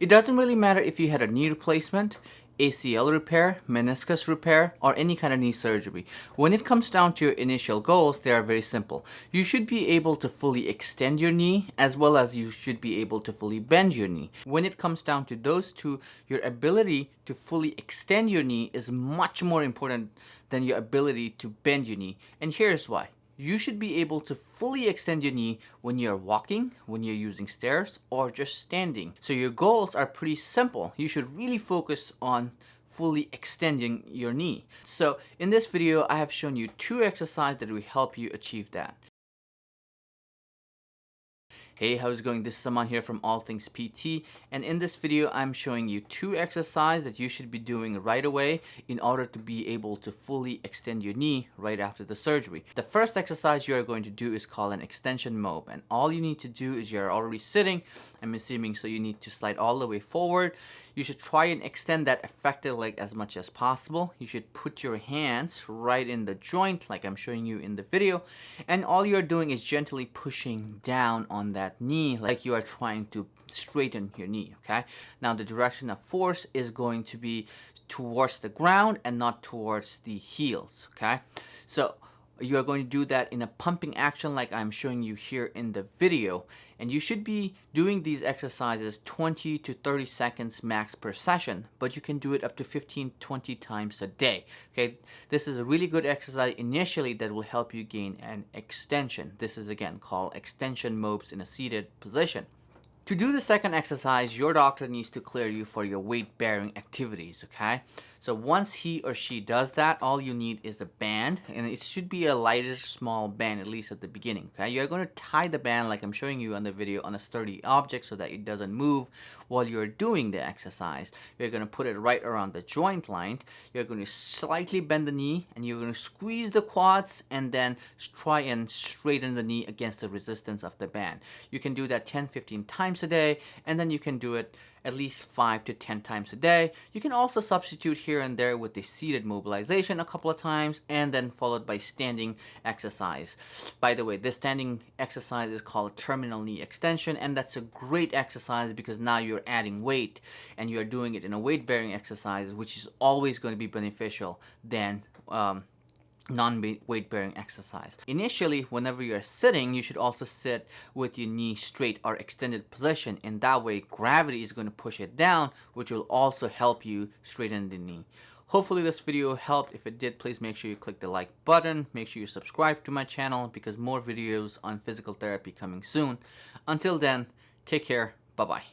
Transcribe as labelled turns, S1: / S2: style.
S1: It doesn't really matter if you had a knee replacement, ACL repair, meniscus repair, or any kind of knee surgery. When it comes down to your initial goals, they are very simple. You should be able to fully extend your knee, as well as you should be able to fully bend your knee. When it comes down to those two, your ability to fully extend your knee is much more important than your ability to bend your knee. And here's why. You should be able to fully extend your knee when you're walking, when you're using stairs, or just standing. So your goals are pretty simple. You should really focus on fully extending your knee. So in this video, I have shown you 2 exercises that will help you achieve that. Hey, how's it going? This is Saman here from All Things PT, and in this video I'm showing you 2 exercises that you should be doing right away in order to be able to fully extend your knee right after the surgery. The first exercise you are going to do is called an extension mob, and all you need to do is you're already sitting, I'm assuming, so you need to slide all the way forward. You should try and extend that affected leg as much as possible. You should put your hands right in the joint like I'm showing you in the video, and all you're doing is gently pushing down on that knee like you are trying to straighten your knee. Okay, now the direction of force is going to be towards the ground and not towards the heels. Okay, so you are going to do that in a pumping action like I'm showing you here in the video, and you should be doing these exercises 20 to 30 seconds max per session, but you can do it up to 15-20 times a day. Okay, this is a really good exercise initially that will help you gain an extension. This is again called extension mobs in a seated position. To do the second exercise, your doctor needs to clear you for your weight-bearing activities, okay? So once he or she does that, all you need is a band, and it should be a lighter, small band, at least at the beginning, okay? You're going to tie the band, like I'm showing you on the video, on a sturdy object so that it doesn't move while you're doing the exercise. You're going to put it right around the joint line. You're going to slightly bend the knee, and you're going to squeeze the quads, and then try and straighten the knee against the resistance of the band. You can do that 10-15 times a day, and then you can do it at least 5 to 10 times a day. You can also substitute here and there with the seated mobilization a couple of times, and then followed by standing exercise. By the way, this standing exercise is called terminal knee extension, and that's a great exercise because now you're adding weight and you're doing it in a weight-bearing exercise, which is always going to be beneficial than non-weight bearing exercise. Initially, whenever you're sitting, you should also sit with your knee straight or extended position. In that way, gravity is going to push it down, which will also help you straighten the knee. Hopefully this video helped. If it did, please make sure you click the like button. Make sure you subscribe to my channel because more videos on physical therapy coming soon. Until then, take care. Bye-bye.